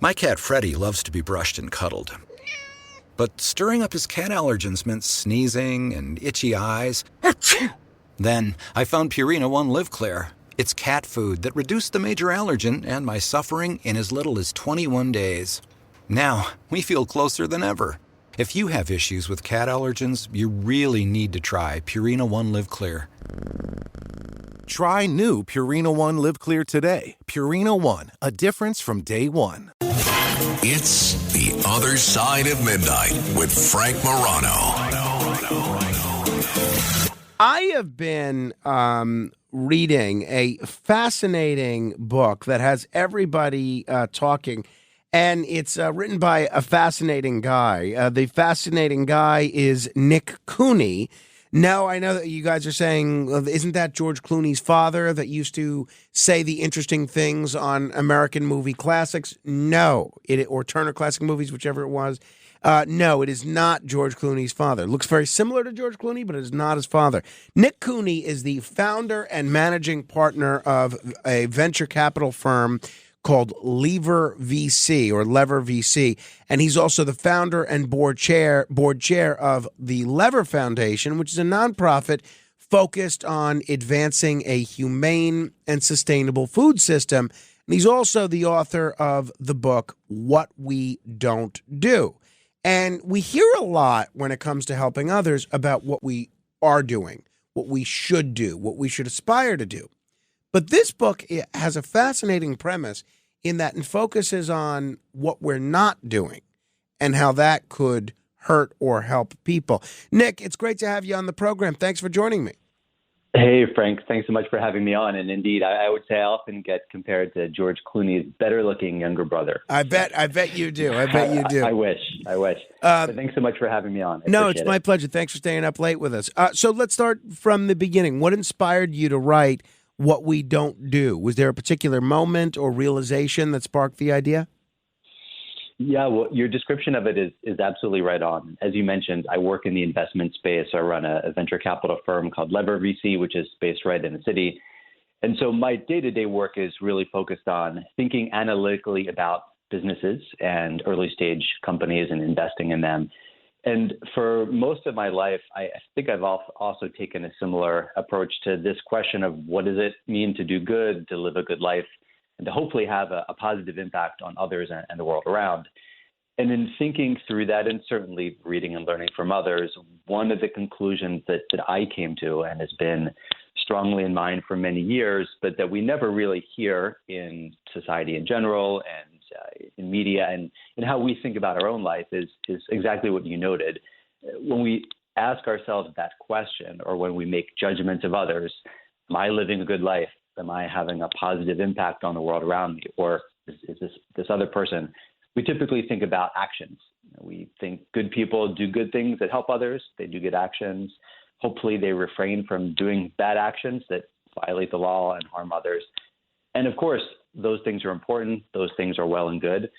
My cat Freddie loves to be brushed and cuddled. But stirring up his cat allergens meant sneezing and itchy eyes. Then I found Purina One Live Clear. It's cat food that reduced the major allergen and my suffering in as little as 21 days. Now, we feel closer than ever. If you have issues with cat allergens, you really need to try Purina One Live Clear. Try new Purina One Live Clear today. Purina One, a difference from day one. It's The Other Side of Midnight with Frank Morano. I have been reading a fascinating book that has everybody talking, and it's written by a fascinating guy. The fascinating guy is Nick Cooney. Now, I know that you guys are saying, isn't that George Clooney's father that used to say the interesting things on American movie classics? No. Or Turner Classic Movies, whichever it was. No, it is not George Clooney's father. It looks very similar to George Clooney, but it is not his father. Nick Cooney is the founder and managing partner of a venture capital firm called Lever VC, and he's also the founder and board chair of the Lever Foundation, which is a nonprofit focused on advancing a humane and sustainable food system. And he's also the author of the book What We Don't Do. And we hear a lot when it comes to helping others about what we are doing, what we should do, what we should aspire to do. But this book has a fascinating premise in that it focuses on what we're not doing and how that could hurt or help people. Nick, it's great to have you on the program. Thanks for joining me. Hey, Frank. Thanks so much for having me on. And indeed, I would say I often get compared to George Clooney's better-looking younger brother. I bet you do. I bet you do. I wish. But thanks so much for having me on. No, it's my pleasure. Thanks for staying up late with us. So let's start from the beginning. What inspired you to write What We Don't Do? Was there a particular moment or realization that sparked the idea? Yeah, well, your description of it is absolutely right on. As you mentioned, I work in the investment space. I run a venture capital firm called Lever VC, which is based right in the city. And so my day-to-day work is really focused on thinking analytically about businesses and early-stage companies and investing in them. And for most of my life, I think I've also taken a similar approach to this question of what does it mean to do good, to live a good life, and to hopefully have a positive impact on others and the world around. And in thinking through that, and certainly reading and learning from others, one of the conclusions that I came to and has been strongly in mind for many years, but that we never really hear in society in general and in media and in how we think about our own life is exactly what you noted. When we ask ourselves that question, or when we make judgments of others, am I living a good life? Am I having a positive impact on the world around me? Or is this other person? We typically think about actions. We think good people do good things that help others. They do good actions. Hopefully they refrain from doing bad actions that violate the law and harm others. And of course, those things are important. Those things are well and good.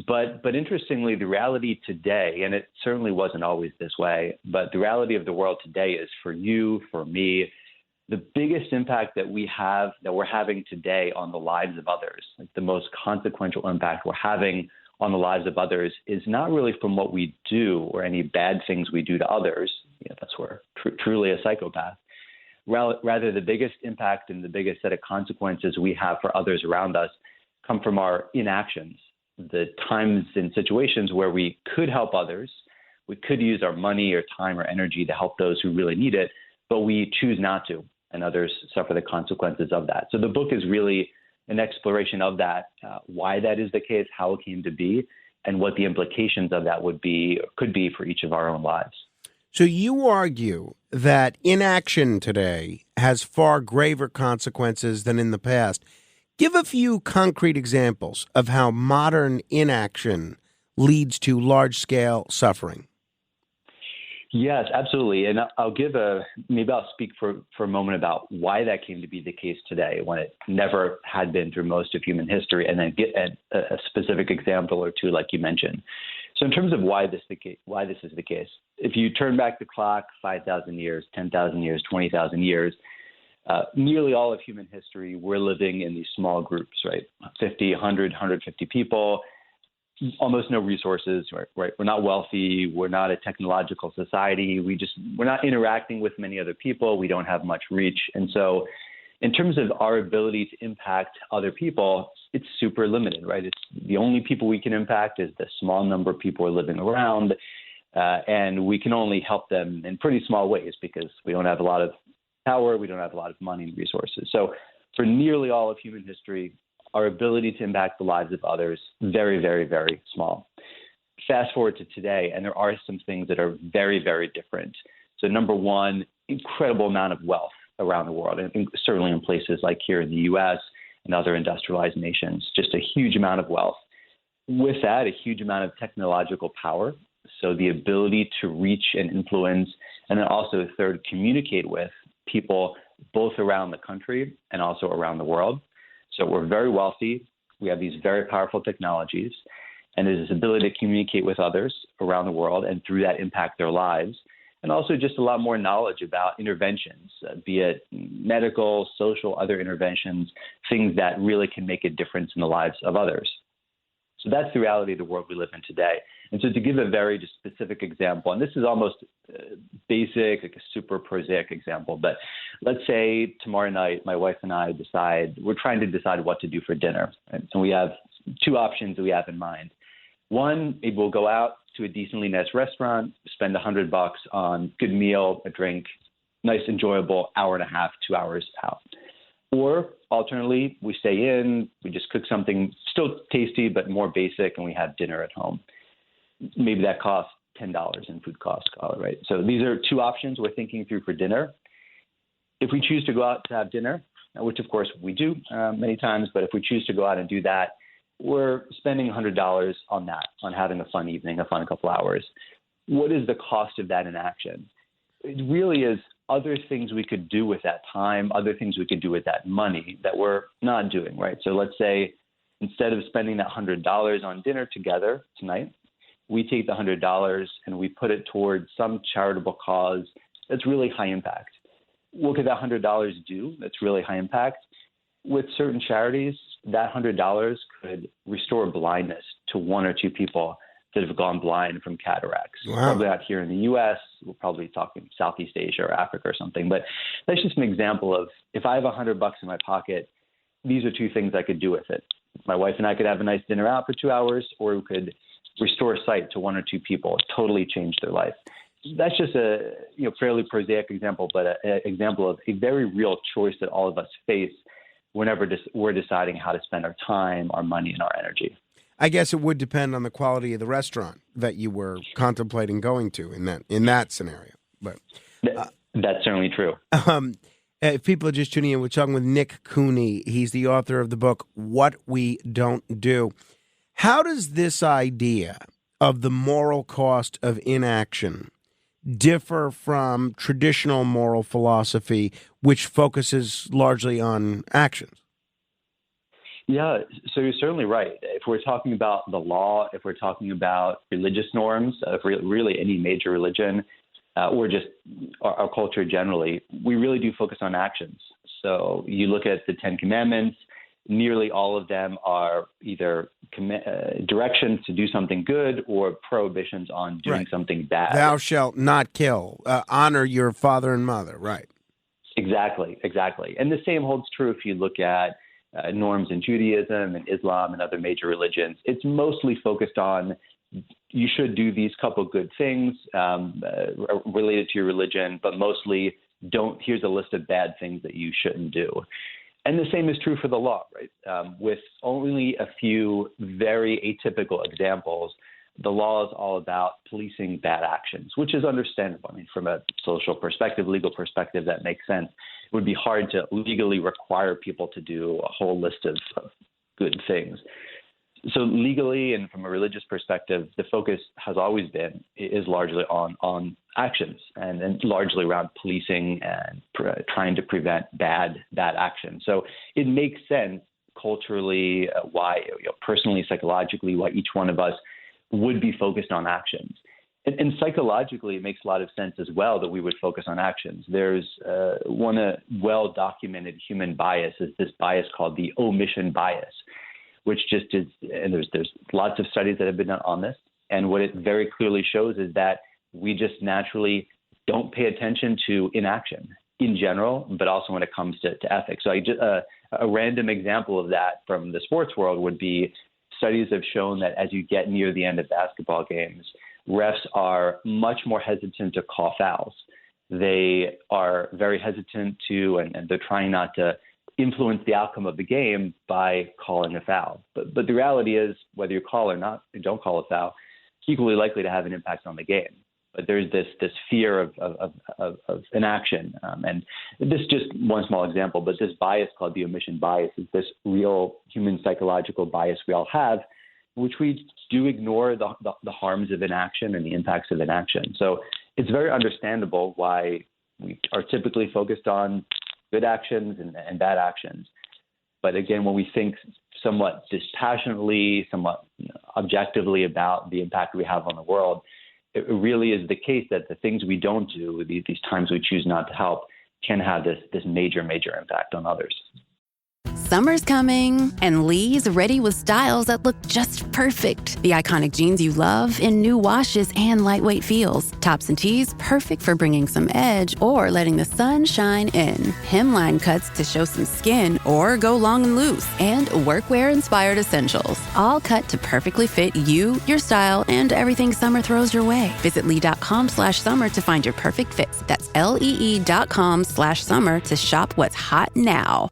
But interestingly, the reality today, and it certainly wasn't always this way, but the reality of the world today is for you, for me, the biggest impact that we're having today on the lives of others, like the most consequential impact we're having on the lives of others, is not really from what we do or any bad things we do to others. That's where truly a psychopath. Rather, the biggest impact and the biggest set of consequences we have for others around us come from our inactions, the times and situations where we could help others. We could use our money or time or energy to help those who really need it, but we choose not to, and others suffer the consequences of that. So the book is really an exploration of that, why that is the case, how it came to be, and what the implications of that would be or could be for each of our own lives. So you argue that inaction today has far graver consequences than in the past. Give a few concrete examples of how modern inaction leads to large-scale suffering. Yes, absolutely. And I'll speak for a moment about why that came to be the case today when it never had been through most of human history, and then get a specific example or two like you mentioned. So in terms of why this is the case, if you turn back the clock 5,000 years, 10,000 years, 20,000 years, nearly all of human history, we're living in these small groups, right? 50, 100, 150 people. almost no resources, right? We're not wealthy. We're not a technological society. We're not interacting with many other people. We don't have much reach. And so in terms of our ability to impact other people, it's super limited, right? It's the only people we can impact is the small number of people we're living around. And we can only help them in pretty small ways because we don't have a lot of power. We don't have a lot of money and resources. So for nearly all of human history, our ability to impact the lives of others, very, very, very small. Fast forward to today, and there are some things that are very, very different. So number one, incredible amount of wealth around the world, and certainly in places like here in the U.S. and other industrialized nations, just a huge amount of wealth. With that, a huge amount of technological power. So the ability to reach and influence, and then also third, communicate with people both around the country and also around the world. So we're very wealthy. We have these very powerful technologies, and there's this ability to communicate with others around the world and through that impact their lives. And also just a lot more knowledge about interventions, be it medical, social, other interventions, things that really can make a difference in the lives of others. So that's the reality of the world we live in today. And so to give a very just specific example, and this is almost basic, like a super prosaic example, but let's say tomorrow night, my wife and I we're trying to decide what to do for dinner. Right? And we have two options that we have in mind. One, maybe we'll go out to a decently nice restaurant, spend $100 on good meal, a drink, nice, enjoyable hour and a half, 2 hours out. Or alternately, we stay in, we just cook something still tasty, but more basic, and we have dinner at home. Maybe that costs $10 in food costs, right? So these are two options we're thinking through for dinner. If we choose to go out to have dinner, which of course we do many times, but if we choose to go out and do that, we're spending $100 on that, on having a fun evening, a fun couple hours. What is the cost of that in action? It really is other things we could do with that time, other things we could do with that money that we're not doing, right? So let's say instead of spending that $100 on dinner together tonight, we take the $100 and we put it towards some charitable cause that's really high impact. What could that $100 do that's really high impact? With certain charities, that $100 could restore blindness to one or two people that have gone blind from cataracts. Wow. Probably not here in the U.S. We're probably talking Southeast Asia or Africa or something. But that's just an example of if I have $100 in my pocket, these are two things I could do with it. My wife and I could have a nice dinner out for 2 hours, or we could restore sight to one or two people, totally change their life. That's just a fairly prosaic example, but an example of a very real choice that all of us face whenever we're deciding how to spend our time, our money, and our energy. I guess it would depend on the quality of the restaurant that you were contemplating going to in that scenario. But that's certainly true. If people are just tuning in, we're talking with Nick Cooney. He's the author of the book, What We Don't Do. How does this idea of the moral cost of inaction differ from traditional moral philosophy, which focuses largely on actions? Yeah, so you're certainly right. If we're talking about the law, if we're talking about religious norms, really any major religion, or just our culture generally, we really do focus on actions. So you look at the Ten Commandments, nearly all of them are either directions to do something good or prohibitions on doing something bad. Thou shalt not kill. Honor your father and mother. Right. Exactly. And the same holds true if you look at norms in Judaism and Islam and other major religions. It's mostly focused on you should do these couple good things related to your religion, but mostly here's a list of bad things that you shouldn't do. And the same is true for the law, right? With only a few very atypical examples, the law is all about policing bad actions, which is understandable. I mean, from a social perspective, legal perspective, that makes sense. It would be hard to legally require people to do a whole list of good things. So legally and from a religious perspective, the focus has always been, is largely on actions and largely around policing and trying to prevent bad action. So it makes sense culturally, why, personally, psychologically, why each one of us would be focused on actions. And psychologically, it makes a lot of sense as well that we would focus on actions. There's one well-documented human bias is this bias called the omission bias, which just is, and there's lots of studies that have been done on this. And what it very clearly shows is that we just naturally don't pay attention to inaction in general, but also when it comes to ethics. So a random example of that from the sports world would be studies have shown that as you get near the end of basketball games, refs are much more hesitant to call fouls. They are very hesitant to, and they're trying not to influence the outcome of the game by calling a foul. But the reality is, whether you call or not, you don't call a foul, it's equally likely to have an impact on the game. But there's this fear of inaction. And this is just one small example, but this bias called the omission bias is this real human psychological bias we all have, which we do ignore the harms of inaction and the impacts of inaction. So it's very understandable why we are typically focused on good actions and bad actions. But again, when we think somewhat dispassionately, somewhat objectively about the impact we have on the world, it really is the case that the things we don't do, these times we choose not to help, can have this major impact on others. Summer's coming, and Lee's ready with styles that look just perfect. The iconic jeans you love in new washes and lightweight feels. Tops and tees perfect for bringing some edge or letting the sun shine in. Hemline cuts to show some skin or go long and loose. And workwear-inspired essentials. All cut to perfectly fit you, your style, and everything summer throws your way. Visit Lee.com/summer to find your perfect fit. That's LEE.com/summer to shop what's hot now.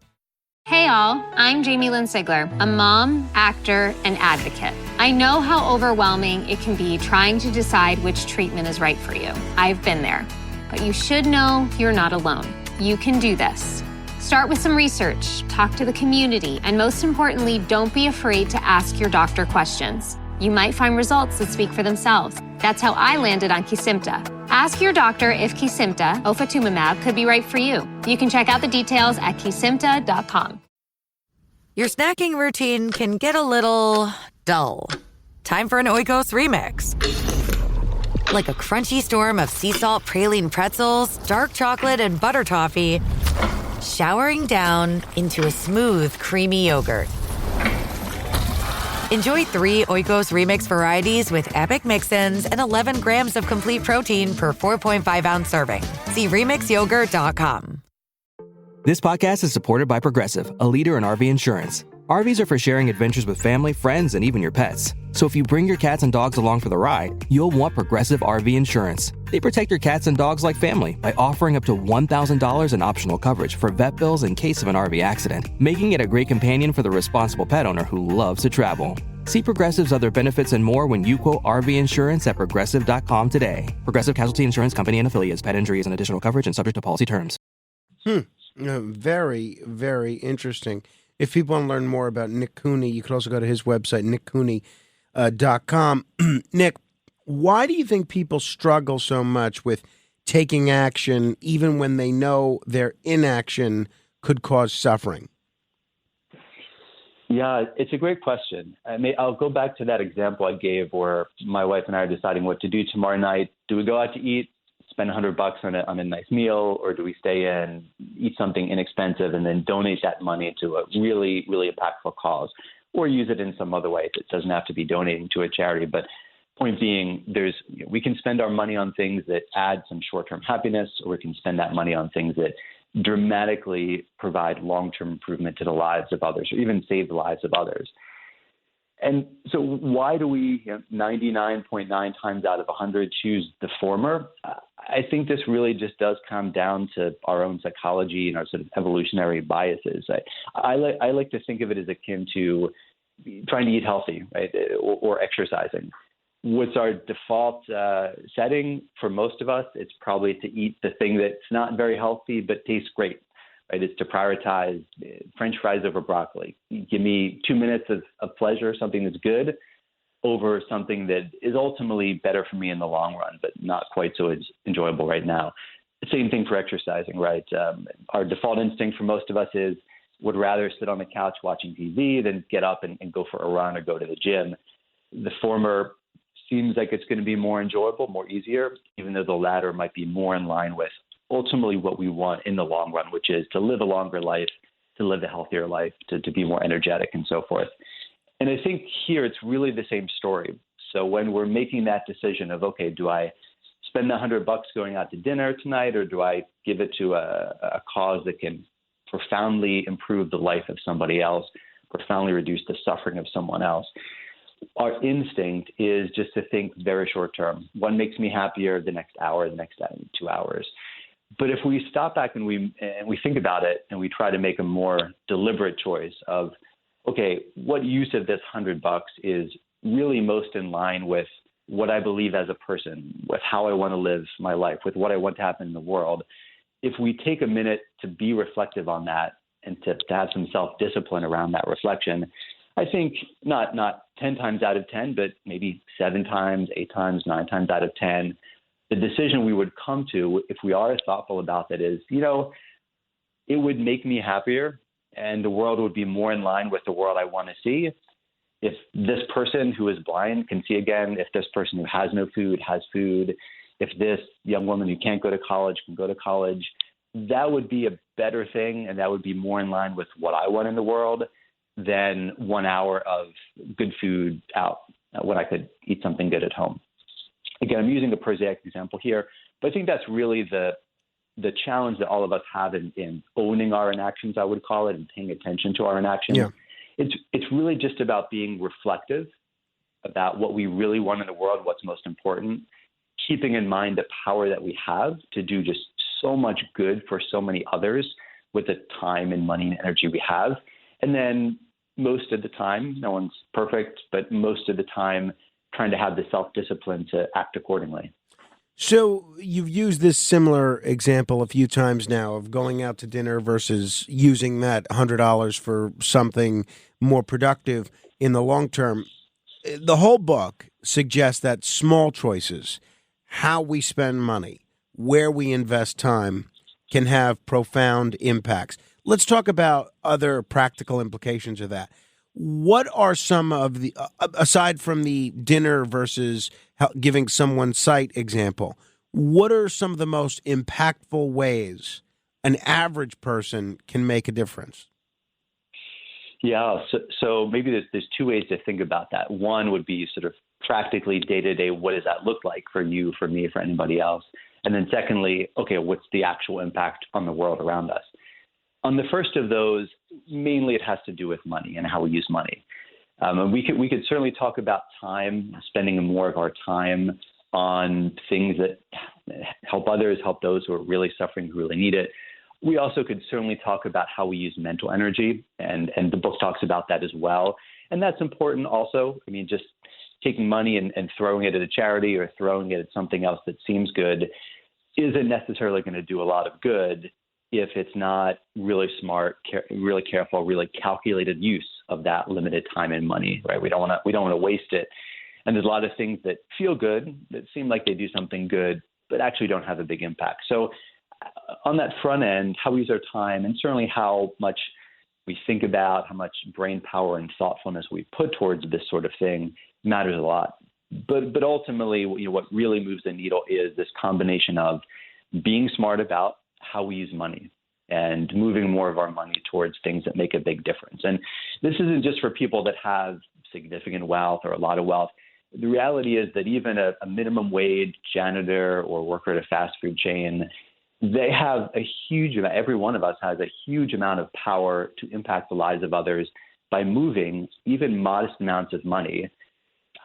Hey all, I'm Jamie Lynn Sigler, a mom, actor, and advocate. I know how overwhelming it can be trying to decide which treatment is right for you. I've been there. But you should know you're not alone. You can do this. Start with some research, talk to the community, and most importantly, don't be afraid to ask your doctor questions. You might find results that speak for themselves. That's how I landed on Kesimpta. Ask your doctor if Kesimpta, ofatumumab, could be right for you. You can check out the details at kesimpta.com. Your snacking routine can get a little dull. Time for an Oikos remix. Like a crunchy storm of sea salt praline pretzels, dark chocolate, and butter toffee, showering down into a smooth, creamy yogurt. Enjoy 3 Oikos Remix varieties with epic mix-ins and 11 grams of complete protein per 4.5-ounce serving. See RemixYogurt.com. This podcast is supported by Progressive, a leader in RV insurance. RVs are for sharing adventures with family, friends, and even your pets. So if you bring your cats and dogs along for the ride, you'll want Progressive RV insurance. They protect your cats and dogs like family by offering up to $1,000 in optional coverage for vet bills in case of an RV accident, making it a great companion for the responsible pet owner who loves to travel. See Progressive's other benefits and more when you quote RV insurance at Progressive.com today. Progressive Casualty Insurance Company and affiliates. Pet injury is an additional coverage and subject to policy terms. Very, very interesting. If people want to learn more about Nick Cooney, you can also go to his website, nickcooney.com. Nick, why do you think people struggle so much with taking action even when they know their inaction could cause suffering? Yeah, it's a great question. I'll go back to that example I gave where my wife and I are deciding what to do tomorrow night. Do we go out to eat, spend $100 on a nice meal, or do we stay in, eat something inexpensive, and then donate that money to a really, really impactful cause, or use it in some other way? It doesn't have to be donating to a charity. But point being, we can spend our money on things that add some short-term happiness, or we can spend that money on things that dramatically provide long-term improvement to the lives of others, or even save the lives of others. And so why do we 99.9 times out of 100 choose the former? I think this really just does come down to our own psychology and our sort of evolutionary biases. I like to think of it as akin to trying to eat healthy, right, or exercising. What's our default setting for most of us? It's probably to eat the thing that's not very healthy but tastes great. Right, it's to prioritize French fries over broccoli. Give me 2 minutes of pleasure, something that's good, over something that is ultimately better for me in the long run, but not quite so enjoyable right now. Same thing for exercising, right? Our default instinct for most of us is would rather sit on the couch watching TV than get up and go for a run or go to the gym. The former seems like it's going to be more enjoyable, more easier, even though the latter might be more in line with ultimately what we want in the long run, which is to live a longer life, to live a healthier life, to be more energetic and so forth. And I think here it's really the same story. So when we're making that decision of, okay, do I spend $100 going out to dinner tonight, or do I give it to a cause that can profoundly improve the life of somebody else, profoundly reduce the suffering of someone else? Our instinct is just to think very short term. One makes me happier the next hour, the next 2 hours. But if we stop back and we think about it and we try to make a more deliberate choice of, okay, what use of this $100 is really most in line with what I believe as a person, with how I want to live my life, with what I want to happen in the world. If we take a minute to be reflective on that and to have some self-discipline around that reflection, I think not 10 times out of 10, but maybe 7 times, 8 times, 9 times out of 10, the decision we would come to, if we are thoughtful about that, is, it would make me happier and the world would be more in line with the world I want to see. If this person who is blind can see again, if this person who has no food has food, if this young woman who can't go to college can go to college, that would be a better thing, and that would be more in line with what I want in the world than 1 hour of good food out when I could eat something good at home. Again, I'm using a prosaic example here, but I think that's really the challenge that all of us have in owning our inactions, I would call it, and paying attention to our inactions. Yeah. It's really just about being reflective about what we really want in the world, what's most important, keeping in mind the power that we have to do just so much good for so many others with the time and money and energy we have. And then most of the time, no one's perfect, but most of the time trying to have the self-discipline to act accordingly. So you've used this similar example a few times now of going out to dinner versus using that $100 for something more productive in the long term. The whole book suggests that small choices, how we spend money, where we invest time, can have profound impacts. Let's talk about other practical implications of that. What are some of the, aside from the dinner versus giving someone sight example, what are some of the most impactful ways an average person can make a difference? Yeah, so maybe there's 2 ways to think about that. One would be sort of practically day-to-day, what does that look like for you, for me, for anybody else? And then secondly, okay, what's the actual impact on the world around us? On the first of those, mainly it has to do with money and how we use money. And we could certainly talk about time, spending more of our time on things that help others, help those who are really suffering, who really need it. We also could certainly talk about how we use mental energy, and the book talks about that as well. And that's important also. I mean, just taking money and throwing it at a charity or throwing it at something else that seems good isn't necessarily going to do a lot of good if it's not really smart, really careful, really calculated use of that limited time and money, right? We don't want to waste it. And there's a lot of things that feel good, that seem like they do something good, but actually don't have a big impact. So on that front end, how we use our time, and certainly how much we think about, how much brain power and thoughtfulness we put towards this sort of thing matters a lot. But ultimately, what really moves the needle is this combination of being smart about how we use money and moving more of our money towards things that make a big difference. And this isn't just for people that have significant wealth or a lot of wealth. The reality is that even a minimum wage janitor or worker at a fast food chain, they have a huge amount, every one of us has a huge amount of power to impact the lives of others by moving even modest amounts of money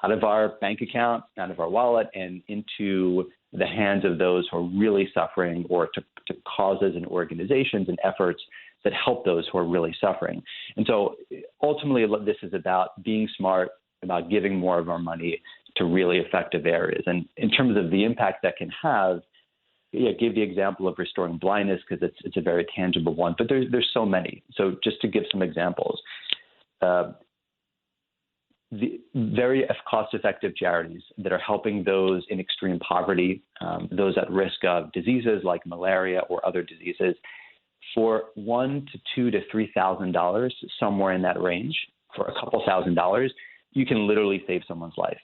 out of our bank account, out of our wallet, and into the hands of those who are really suffering, or to causes and organizations and efforts that help those who are really suffering. And so ultimately, this is about being smart, about giving more of our money to really effective areas. And in terms of the impact that can have, give the example of restoring blindness because it's a very tangible one, but there's so many. So just to give some examples, the very cost-effective charities that are helping those in extreme poverty, those at risk of diseases like malaria or other diseases, for $1,000 to $2,000 to $3,000, somewhere in that range, for a couple $1,000s, you can literally save someone's life.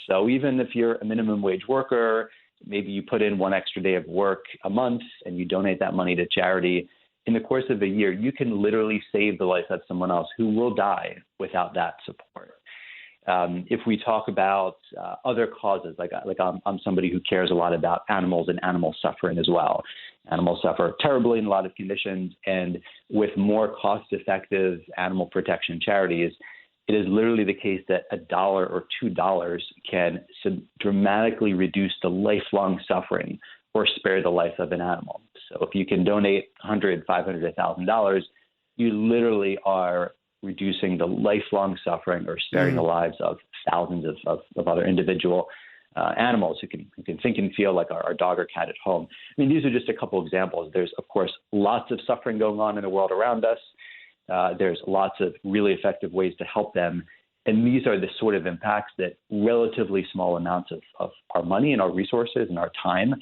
So even if you're a minimum wage worker, maybe you put in one extra day of work a month and you donate that money to charity, in the course of a year, you can literally save the life of someone else who will die without that support. If we talk about other causes, like I'm somebody who cares a lot about animals and animal suffering as well. Animals suffer terribly in a lot of conditions, and with more cost-effective animal protection charities, it is literally the case that $1 or $2 can dramatically reduce the lifelong suffering or spare the life of an animal. So if you can donate $100, $500, $1,000, you literally are reducing the lifelong suffering or sparing the lives of thousands of other individual animals who can think and feel like our dog or cat at home. I mean, these are just a couple examples. There's, of course, lots of suffering going on in the world around us. There's lots of really effective ways to help them. And these are the sort of impacts that relatively small amounts of our money and our resources and our time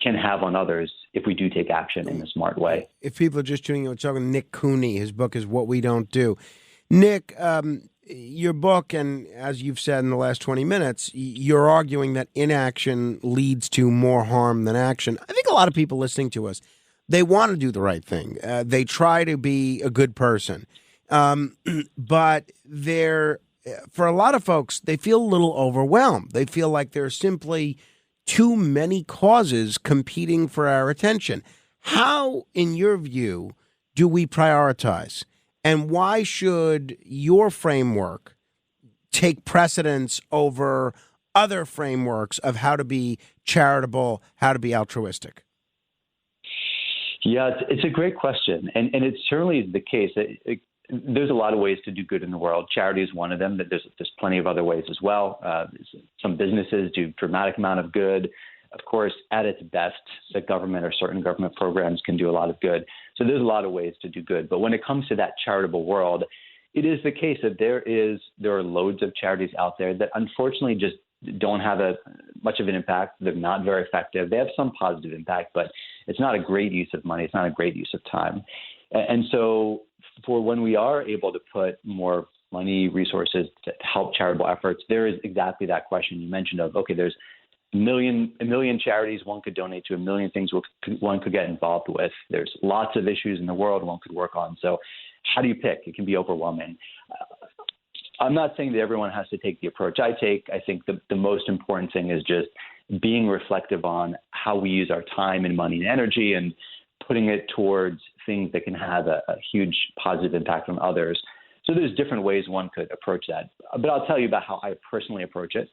can have on others if we do take action in a smart way. If people are just tuning in, we're talking to Nick Cooney. His book is What We Don't Do. Nick, your book, and as you've said in the last 20 minutes, you're arguing that inaction leads to more harm than action. I think a lot of people listening to us, they want to do the right thing. They try to be a good person. But for a lot of folks, they feel a little overwhelmed. They feel like there's simply too many causes competing for our attention. How, in your view, do we prioritize? And why should your framework take precedence over other frameworks of how to be charitable, how to be altruistic? Yeah, it's a great question. And it certainly is the case. There's a lot of ways to do good in the world. Charity is one of them. There's plenty of other ways as well. Some businesses do a dramatic amount of good. Of course, at its best, the government or certain government programs can do a lot of good. So there's a lot of ways to do good. But when it comes to that charitable world, it is the case that there are loads of charities out there that unfortunately just don't have much of an impact. They're not very effective. They have some positive impact, but it's not a great use of money. It's not a great use of time. And so for when we are able to put more money, resources to help charitable efforts, there is exactly that question you mentioned of, okay, there's a million charities one could donate to, a million things one could get involved with. There's lots of issues in the world one could work on. So how do you pick? It can be overwhelming. I'm not saying that everyone has to take the approach I take. I think the most important thing is just being reflective on how we use our time and money and energy and putting it towards things that can have a huge positive impact on others. So there's different ways one could approach that. But I'll tell you about how I personally approach it.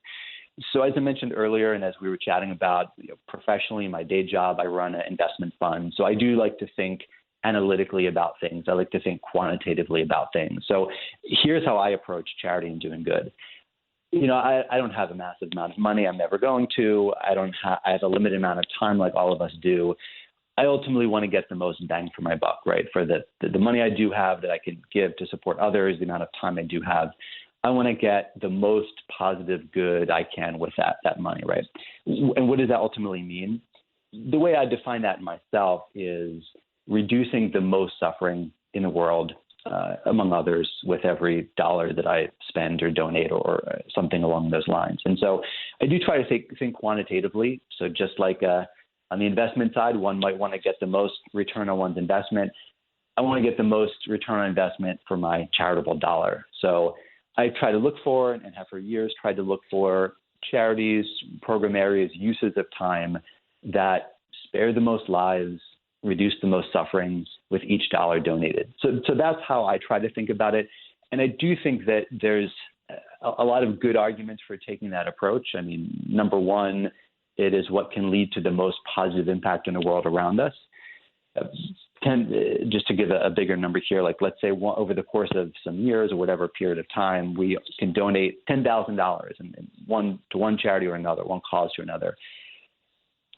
So as I mentioned earlier, and as we were chatting about, professionally, my day job, I run an investment fund. So I do like to think analytically about things. I like to think quantitatively about things. So here's how I approach charity and doing good. I don't have a massive amount of money. I'm never going to. I have a limited amount of time like all of us do. I ultimately want to get the most bang for my buck, right? For the money I do have that I can give to support others, the amount of time I do have, I want to get the most positive good I can with that money, right? And what does that ultimately mean? The way I define that myself is reducing the most suffering in the world, among others, with every dollar that I spend or donate or something along those lines. And so I do try to think quantitatively. So just like on the investment side, one might want to get the most return on one's investment. I want to get the most return on investment for my charitable dollar. So I try to look for, and have for years tried to look for, charities, program areas, uses of time that spare the most lives, reduce the most sufferings with each dollar donated. So that's how I try to think about it. And I do think that there's a lot of good arguments for taking that approach. I mean, number one, it is what can lead to the most positive impact in the world around us. Just to give a bigger number here, like let's say over the course of some years or whatever period of time, we can donate $10,000 to one charity or another, one cause to another.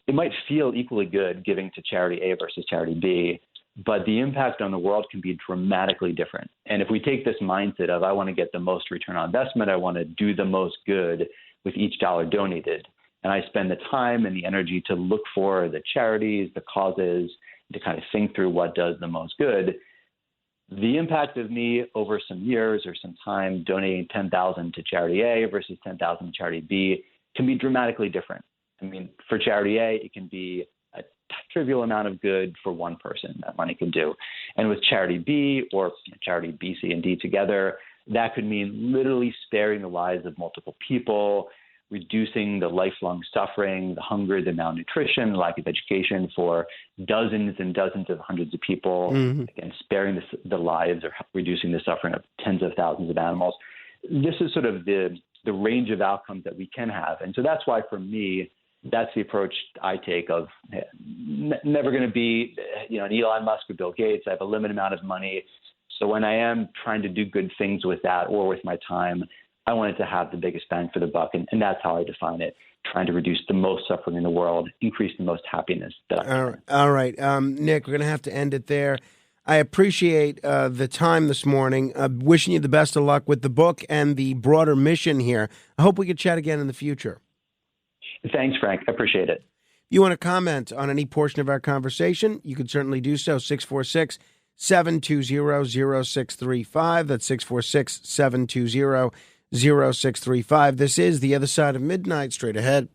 It might feel equally good giving to charity A versus charity B, but the impact on the world can be dramatically different. And if we take this mindset of I want to get the most return on investment, I want to do the most good with each dollar donated, and I spend the time and the energy to look for the charities, the causes, to kind of think through what does the most good, the impact of me over some years or some time donating $10,000 to charity A versus $10,000 to charity B can be dramatically different. I mean, for charity A, it can be a trivial amount of good for one person that money can do. And with Charity B or Charity B, C, and D together, that could mean literally sparing the lives of multiple people, reducing the lifelong suffering, the hunger, the malnutrition, lack of education for dozens and dozens of hundreds of people, again, sparing the lives or reducing the suffering of tens of thousands of animals. This is sort of the range of outcomes that we can have. And so that's why, for me, that's the approach I take of never going to be, an Elon Musk or Bill Gates. I have a limited amount of money. So when I am trying to do good things with that or with my time, I want it to have the biggest bang for the buck. And that's how I define it, trying to reduce the most suffering in the world, increase the most happiness that I can. All right. Nick, we're going to have to end it there. I appreciate the time this morning. Wishing you the best of luck with the book and the broader mission here. I hope we could chat again in the future. Thanks, Frank. I appreciate it. If you want to comment on any portion of our conversation, you can certainly do so. 646-720-0635. That's 646-720-0635. This is The Other Side of Midnight. Straight ahead.